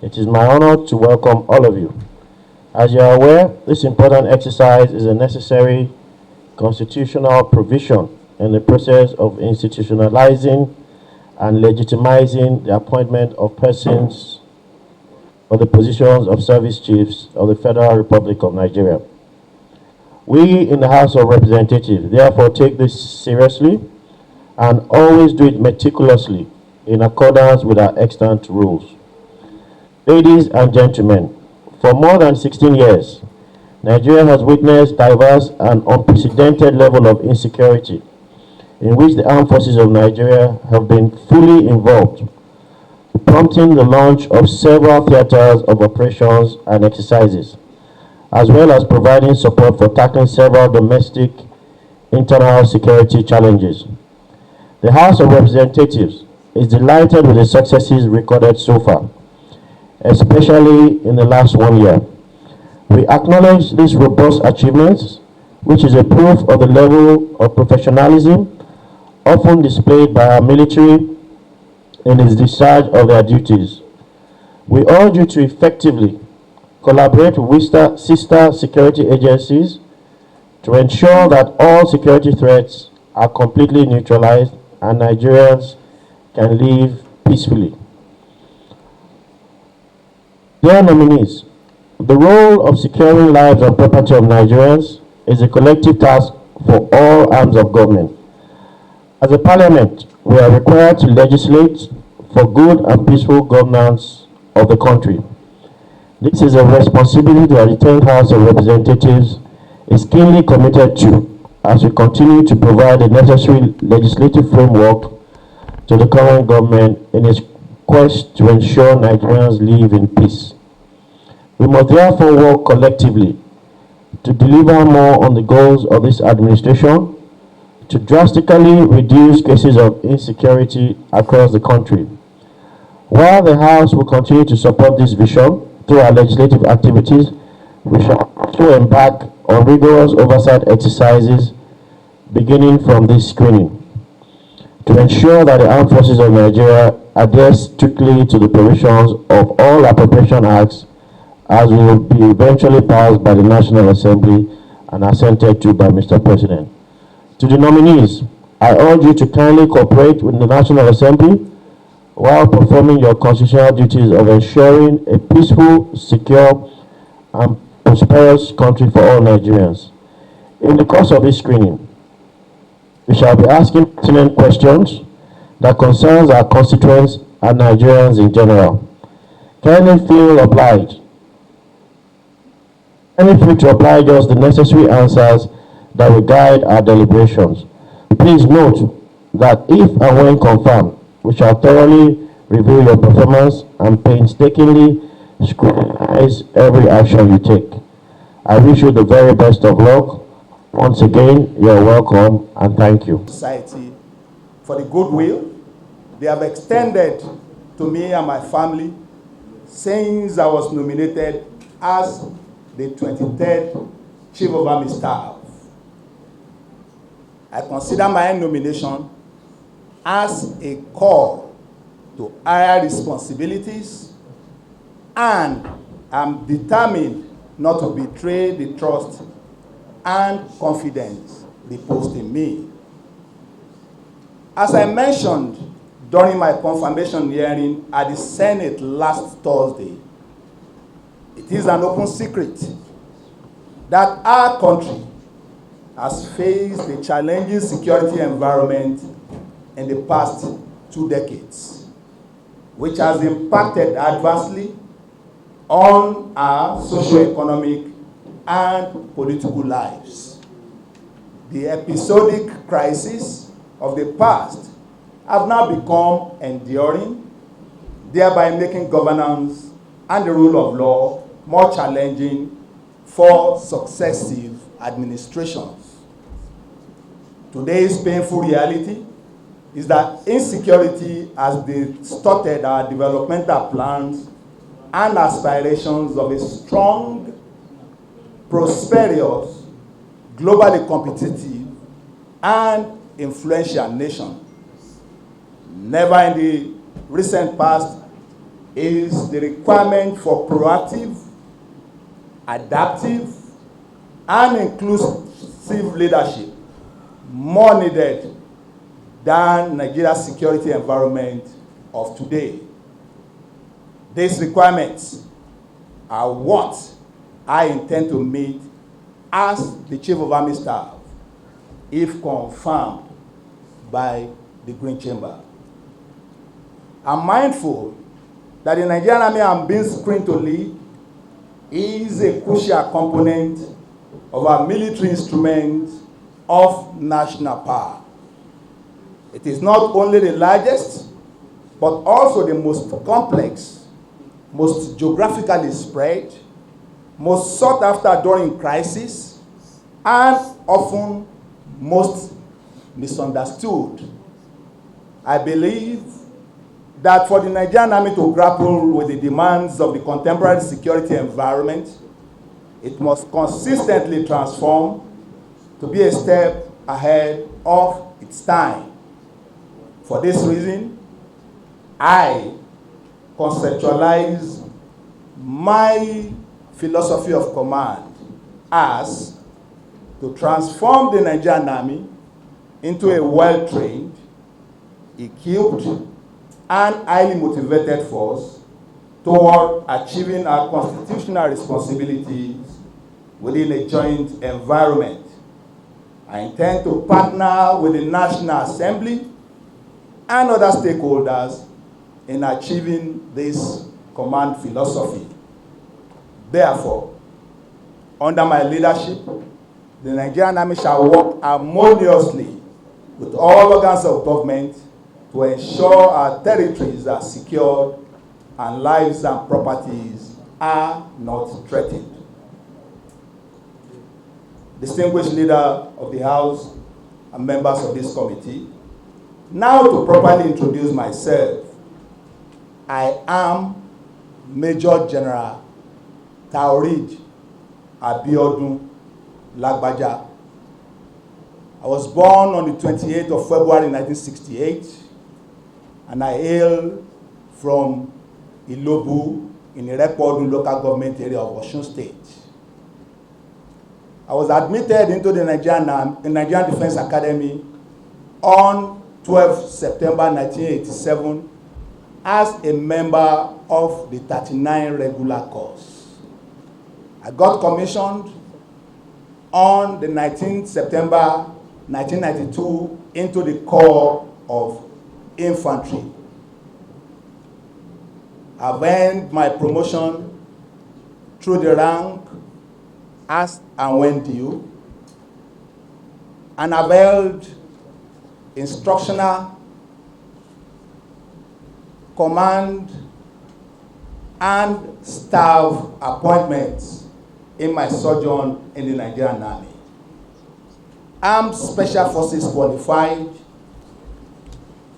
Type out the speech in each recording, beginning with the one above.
It is my honor to welcome all of you. As you are aware, this important exercise is a necessary constitutional provision in the process of institutionalizing and legitimizing the appointment of persons for the positions of service chiefs of the Federal Republic of Nigeria. We in the House of Representatives therefore take this seriously and always do it meticulously in accordance with our extant rules. Ladies and gentlemen, for more than 16 years, Nigeria has witnessed diverse and unprecedented level of insecurity in which the armed forces of Nigeria have been fully involved, prompting the launch of several theaters of operations and exercises, as well as providing support for tackling several domestic internal security challenges. The House of Representatives is delighted with the successes recorded so far, especially in the last 1 year. We acknowledge these robust achievements, which is a proof of the level of professionalism often displayed by our military in its discharge of their duties. We urge you to effectively collaborate with sister security agencies to ensure that all security threats are completely neutralized and Nigerians can live peacefully. Dear nominees, the role of securing lives and property of Nigerians is a collective task for all arms of government. As a parliament, we are required to legislate for good and peaceful governance of the country. This is a responsibility that the 10th House of Representatives is keenly committed to as we continue to provide the necessary legislative framework to the current government in its quest to ensure Nigerians live in peace. We must therefore work collectively to deliver more on the goals of this administration, to drastically reduce cases of insecurity across the country. While the House will continue to support this vision through our legislative activities, we shall also embark on rigorous oversight exercises beginning from this screening to ensure that the armed forces of Nigeria adhere strictly to the provisions of all appropriation acts as will be eventually passed by the National Assembly and assented to by Mr. President. To the nominees, I urge you to kindly cooperate with the National Assembly while performing your constitutional duties of ensuring a peaceful, secure, and prosperous country for all Nigerians. In the course of this screening, we shall be asking pertinent questions that concerns our constituents and Nigerians in general. Kindly feel obliged. Kindly free to oblige us the necessary answers that will guide our deliberations. Please note that if and when confirmed, we shall thoroughly review your performance and painstakingly scrutinize every action you take. I wish you the very best of luck. Once again, you are welcome and thank you. Society for the goodwill they have extended to me and my family since I was nominated as the 23rd Chief of Army Staff. I consider my nomination as a call to higher responsibilities, and I'm determined not to betray the trust and confidence reposed in me. As I mentioned during my confirmation hearing at the Senate last Thursday, it is an open secret that our country has faced a challenging security environment in the past 2 decades, which has impacted adversely on our socio-economic and political lives. The episodic crises of the past have now become enduring, thereby making governance and the rule of law more challenging for successive administrations. Today's painful reality is that insecurity has distorted our developmental plans and aspirations of a strong, prosperous, globally competitive, and influential nation. Never in the recent past is the requirement for proactive, adaptive, and inclusive leadership more needed than Nigeria's security environment of today. These requirements are what I intend to meet as the Chief of Army Staff, if confirmed by the Green Chamber. I'm mindful that the Nigerian Army I'm being screened to lead is a crucial component of our military instrument of national power. It is not only the largest, but also the most complex, most geographically spread, most sought after during crisis, and often most misunderstood. I believe that for the Nigerian Army to grapple with the demands of the contemporary security environment, it must consistently transform to be a step ahead of its time. For this reason, I conceptualize my philosophy of command as to transform the Nigerian Army into a well-trained, equipped, and highly motivated force toward achieving our constitutional responsibilities within a joint environment. I intend to partner with the National Assembly and other stakeholders in achieving this command philosophy. Therefore, under my leadership, the Nigerian Army shall work harmoniously with all organs of government to ensure our territories are secured and lives and properties are not threatened. Distinguished leader of the House and members of this committee, now to properly introduce myself, I am Major General Taoreed Abiodun Lagbaja. I was born on the 28th of February 1968, and I hail from Ilobu in the Irepodu local government area of Osun State. I was admitted into the Nigerian Defense Academy on 12 September 1987 as a member of the 39 regular course. I got commissioned on the 19th September 1992 into the Corps of Infantry. I've earned my promotion through the rank as and when due, and I've held instructional, command, and staff appointments in my sojourn in the Nigerian Army. Armed Special Forces qualified,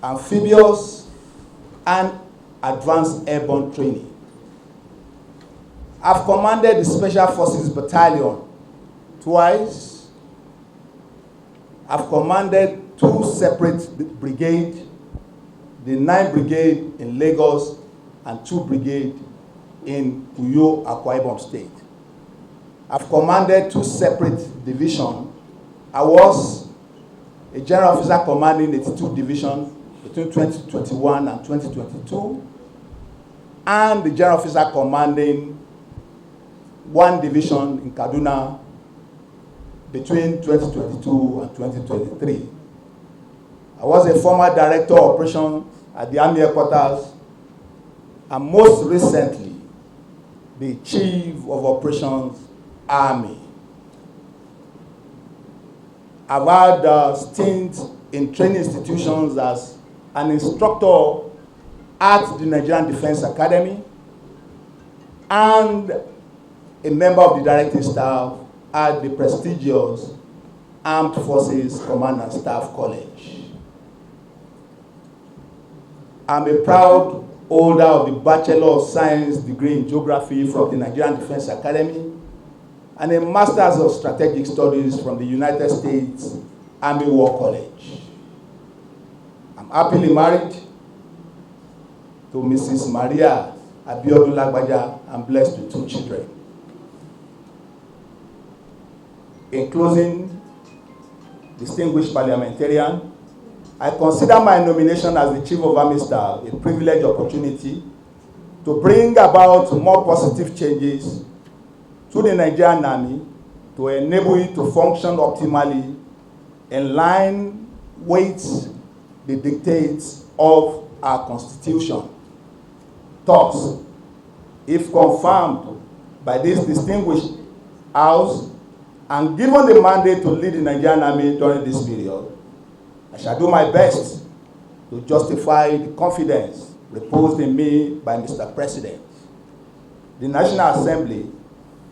amphibious, and advanced airborne training. I've commanded the Special Forces Battalion twice. I've commanded 2 separate brigades, the 9th Brigade in Lagos and 2 brigades in Uyo, Akwa Ibom State. I've commanded 2 separate divisions. I was a general officer commanding 82 divisions between 2021 and 2022, and the general officer commanding 1 division in Kaduna between 2022 and 2023. I was a former director of operations at the Army headquarters, and most recently, the Chief of Operations Army. I've had stints in training institutions as an instructor at the Nigerian Defense Academy and a member of the directing staff at the prestigious Armed Forces Command and Staff College. I'm a proud holder of the Bachelor of Science degree in Geography from the Nigerian Defense Academy and a Master's of Strategic Studies from the United States Army War College. I'm happily married to Mrs. Maria Abiodun Lagbaja and blessed with 2 children. In closing, distinguished parliamentarian, I consider my nomination as the Chief of Army Staff a privileged opportunity to bring about more positive changes to the Nigerian Army to enable it to function optimally in line with the dictates of our Constitution. Thus, if confirmed by this distinguished House and given the mandate to lead the Nigerian Army during this period, I shall do my best to justify the confidence reposed in me by Mr. President, the National Assembly,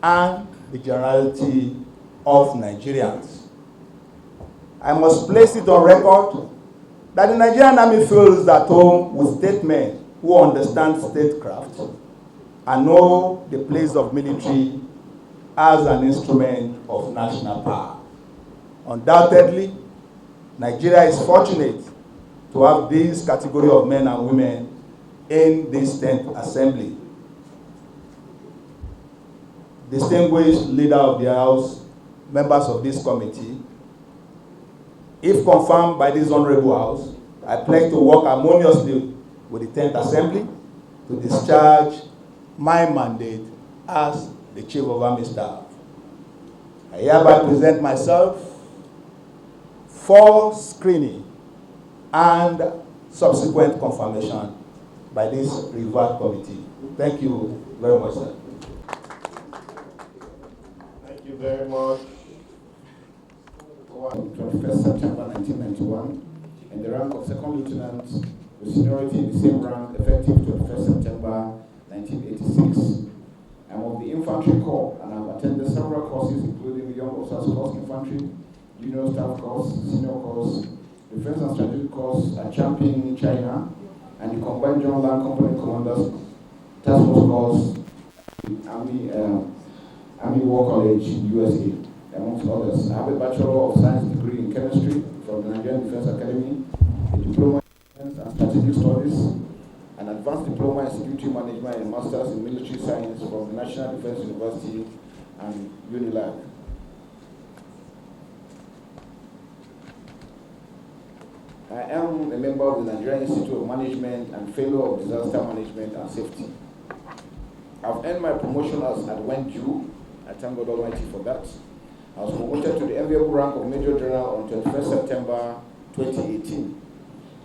and the generality of Nigerians. I must place it on record that the Nigerian Army feels at home with statesmen who understand statecraft and know the place of military as an instrument of national power. Undoubtedly, Nigeria is fortunate to have this category of men and women in this 10th Assembly. Distinguished leader of the House, members of this committee, if confirmed by this honorable House, I pledge to work harmoniously with the 10th Assembly to discharge my mandate as the Chief of Army Staff. I hereby present myself for screening and subsequent confirmation by this revered committee. Thank you very much, sir. Thank you very much. 21st September 1991, in the rank of Second Lieutenant, with seniority in the same rank, effective 21st September 1986. I'm of the Infantry Corps and I've attended several courses, including the Young Officers Course Infantry, Junior Staff Course, Senior Course, Defense and Strategic Course at Champion, China, and the Combined General Land Company Commanders Task Force Course, Army War College, USA, amongst others. I have a Bachelor of Science degree in Chemistry from the Nigerian Defense Academy, a Diploma in Defense and Strategic Studies, an Advanced Diploma in Security Management and Masters in Military Science from the National Defense University and UNILAG. I am a member of the Nigerian Institute of Management and Fellow of Disaster Management and Safety. I've earned my promotion as at when due. I thank God Almighty for that. I was promoted to the enviable rank of Major General on 21st September 2018.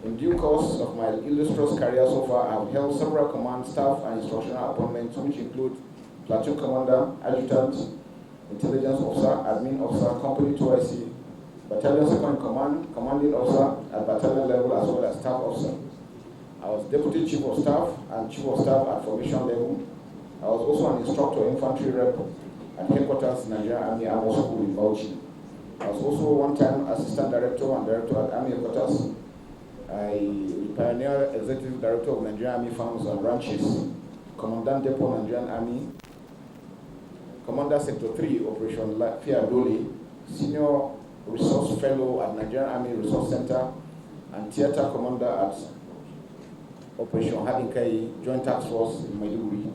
In due course of my illustrious career so far, I have held several command, staff, and instructional appointments, which include Platoon Commander, Adjutant, Intelligence Officer, Admin Officer, Company 2IC, Battalion Second in Command, Commanding Officer at battalion level, as well as Staff Officer. I was Deputy Chief of Staff and Chief of Staff at formation level. I was also an instructor infantry rep at Headquarters Nigerian Army Armor School in Bauchi. I was also one-time Assistant Director and Director at Army Headquarters. I pioneer Executive Director of Nigerian Army Farms and Ranches, Commandant Depot Nigerian Army, Commander Sector 3 Operation Lafia Dole, Senior Resource Fellow at Nigerian Army Resource Center, and Theater Commander at Operation Hadinkai Joint Task Force in Maiduguri,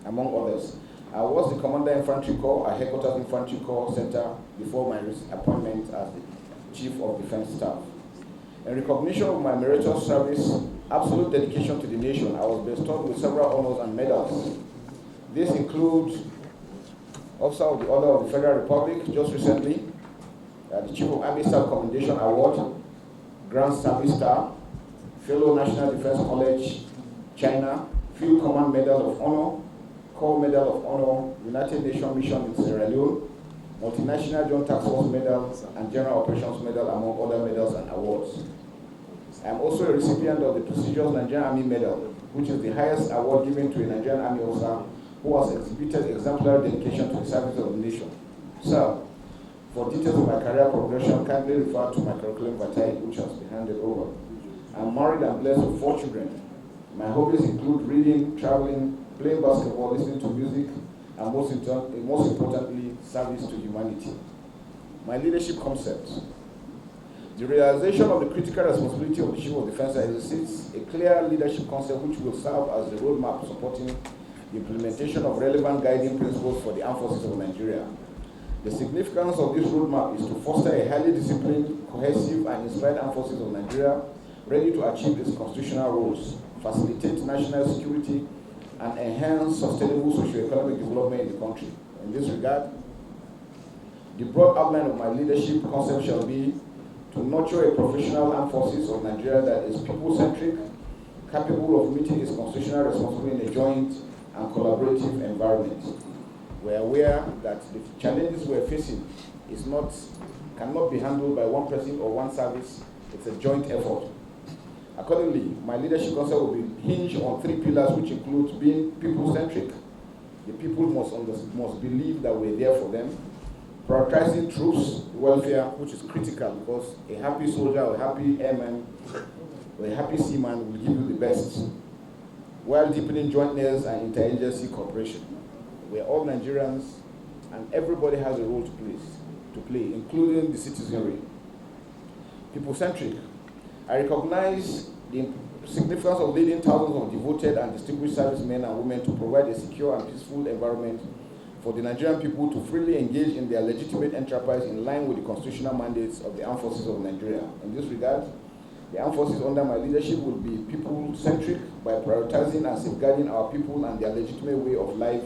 among others. I was the Commander Infantry Corps at Headquarters Infantry Corps Center before my appointment as the Chief of Defense Staff. In recognition of my meritorious service, absolute dedication to the nation, I was bestowed with several honors and medals. These include Officer of the Order of the Federal Republic, just recently, the Chief of Army Staff Commendation Award, Grand Army Star, Fellow National Defense College, China, Field Command Medal of Honor, Corps Medal of Honor, United Nations Mission in Sierra Leone, Multinational Joint Task Force Medal, and General Operations Medal, among other medals and awards. I am also a recipient of the prestigious Nigerian Army Medal, which is the highest award given to a Nigerian Army officer who has exhibited exemplary dedication to the service of the nation. Sir, for details of my career progression, kindly refer to my curriculum vitae, which has been handed over. I am married and blessed with 4 children. My hobbies include reading, traveling, playing basketball, listening to music, and most importantly, service to humanity. My leadership concepts. The realization of the critical responsibility of the Chief of Defense elicits a clear leadership concept which will serve as the roadmap supporting the implementation of relevant guiding principles for the armed forces of Nigeria. The significance of this roadmap is to foster a highly disciplined, cohesive, and inspired armed forces of Nigeria ready to achieve its constitutional roles, facilitate national security, and enhance sustainable socio-economic development in the country. In this regard, the broad outline of my leadership concept shall be to nurture a professional armed forces of Nigeria that is people-centric, capable of meeting its constitutional responsibility in a joint and collaborative environment. We are aware that the challenges we are facing cannot be handled by one person or one service. It's a joint effort. Accordingly, my leadership concept will be hinged on 3 pillars, which include being people-centric. The people must believe that we're there for them. Prioritizing troops' welfare, which is critical because a happy soldier or a happy airman or a happy seaman will give you the best, while deepening jointness and interagency cooperation. We're all Nigerians, and everybody has a role to play, including the citizenry. People-centric. I recognize the significance of leading thousands of devoted and distinguished servicemen and women to provide a secure and peaceful environment for the Nigerian people to freely engage in their legitimate enterprise in line with the constitutional mandates of the armed forces of Nigeria. In this regard, the armed forces under my leadership will be people-centric by prioritizing and safeguarding our people and their legitimate way of life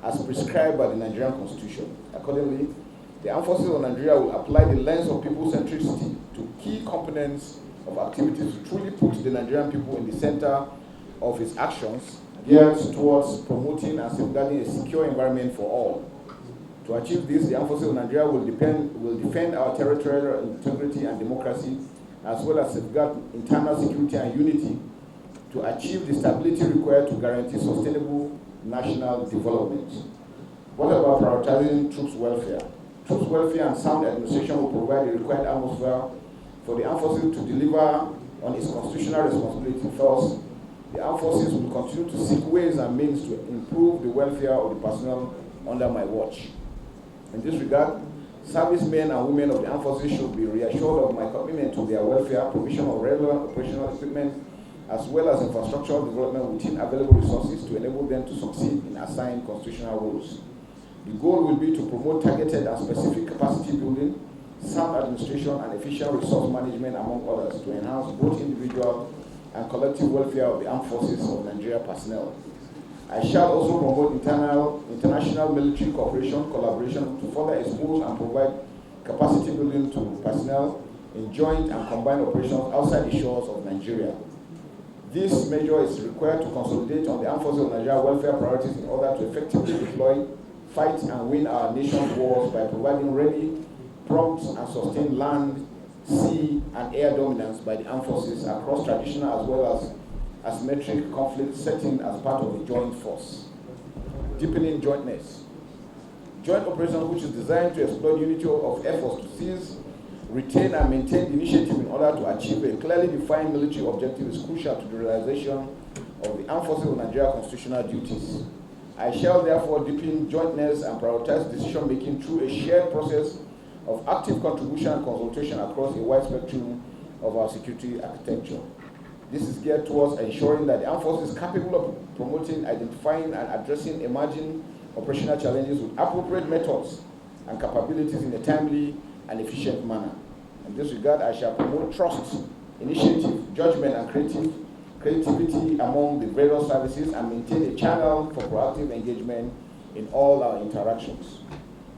as prescribed by the Nigerian Constitution. Accordingly, the armed forces of Nigeria will apply the lens of people-centricity to key components of activities to truly put the Nigerian people in the center of its actions, geared towards promoting and safeguarding a secure environment for all. To achieve this, the armed forces of Nigeria will defend our territorial integrity and democracy, as well as safeguard internal security and unity to achieve the stability required to guarantee sustainable national development. What about prioritizing troops' welfare? Troops' welfare and sound administration will provide the required atmosphere for the armed forces to deliver on its constitutional responsibility. First, the armed forces will continue to seek ways and means to improve the welfare of the personnel under my watch. In this regard, servicemen and women of the armed forces should be reassured of my commitment to their welfare, provision of relevant operational equipment, as well as infrastructural development within available resources to enable them to succeed in assigned constitutional roles. The goal will be to promote targeted and specific capacity building, sound administration, and efficient resource management, among others, to enhance both individual and collective welfare of the armed forces of Nigeria personnel. I shall also promote international military cooperation, collaboration to further expose and provide capacity building to personnel in joint and combined operations outside the shores of Nigeria. This measure is required to consolidate on the armed forces of Nigeria welfare priorities in order to effectively deploy, fight, and win our nation's wars by providing ready, prompt, and sustained land, sea, and air dominance by the armed forces across traditional as well as asymmetric conflict setting as part of a joint force. Deepening jointness. Joint operation, which is designed to exploit unity of efforts to seize, retain, and maintain the initiative in order to achieve a clearly defined military objective, is crucial to the realization of the armed forces of Nigeria constitutional duties. I shall therefore deepen jointness and prioritize decision-making through a shared process of active contribution and consultation across a wide spectrum of our security architecture. This is geared towards ensuring that the armed forces is capable of promoting, identifying, and addressing emerging operational challenges with appropriate methods and capabilities in a timely and efficient manner. In this regard, I shall promote trust, initiative, judgment, and creativity among the various services and maintain a channel for proactive engagement in all our interactions.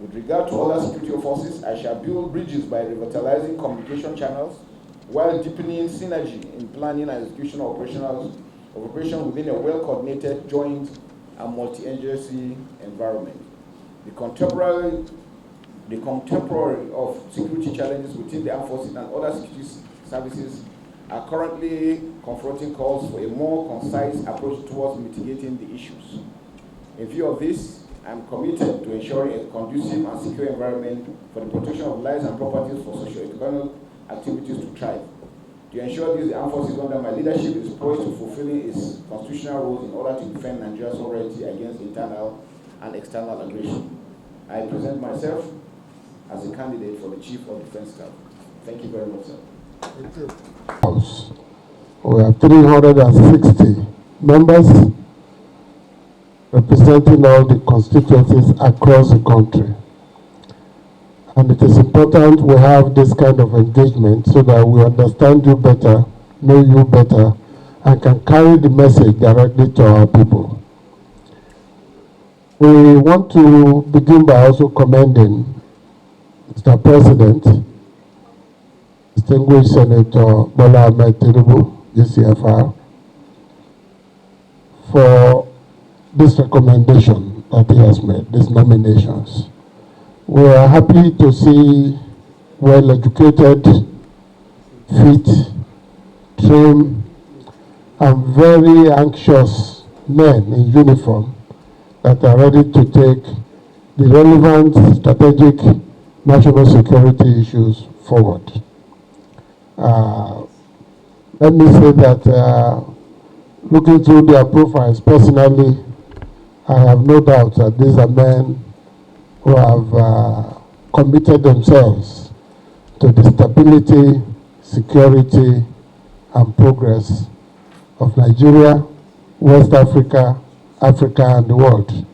With regard to other security forces, I shall build bridges by revitalizing communication channels while deepening synergy in planning and execution of operation within a well-coordinated, joint, and multi-agency environment. The contemporary the contemporary of security challenges within the armed forces and other security services are currently confronting calls for a more concise approach towards mitigating the issues. In view of this, I am committed to ensuring a conducive and secure environment for the protection of lives and properties for socio-economic activities to thrive. To ensure this, the armed forces under my leadership is poised to fulfilling its constitutional roles in order to defend Nigeria's sovereignty against internal and external aggression. I present myself as a candidate for the Chief of Defense Staff. Thank you very much, sir. Thank you. We have 360 members representing all the constituencies across the country. And it is important we have this kind of engagement so that we understand you better, know you better, and can carry the message directly to our people. We want to begin by also commending Mr. President, distinguished Senator Bola Ahmed Tinubu, GCFR, for this recommendation that he has made, these nominations. We are happy to see well-educated, fit, trained, and very anxious men in uniform that are ready to take the relevant strategic national security issues forward. Let me say that looking through their profiles personally, I have no doubt that these are men who have committed themselves to the stability, security, and progress of Nigeria, West Africa, Africa, and the world.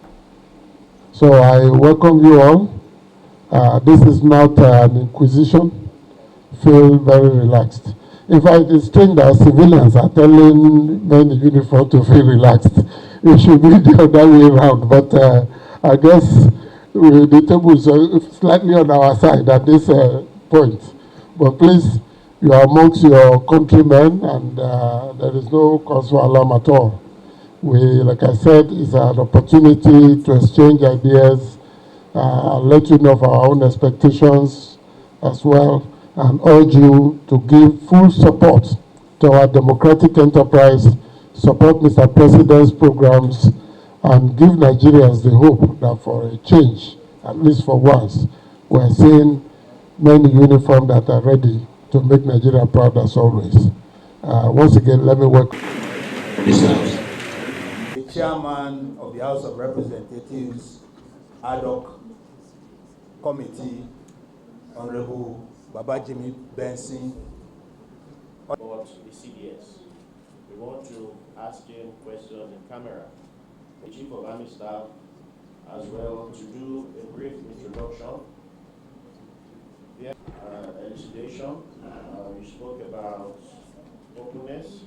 So I welcome you all. This is not an inquisition. Feel very relaxed. In fact, it's strange that civilians are telling men in uniform to feel relaxed. It should be the other way around. But I guess the table is slightly on our side at this point. But please, you are amongst your countrymen, and there is no cause for alarm at all. Like I said, it's an opportunity to exchange ideas, let you know of our own expectations as well, and urge you to give full support to our democratic enterprise, support Mr. President's programs, and give Nigerians the hope that for a change, at least for once, we're seeing men in uniform that are ready to make Nigeria proud as always. Once again, let me welcome this house. The chairman of the House of Representatives ad hoc committee, Honorable Babajimi Benson. About the CDS. We want to ask him questions in camera. The Chief of Army Staff as well to do a brief introduction. Elucidation. You spoke about openness.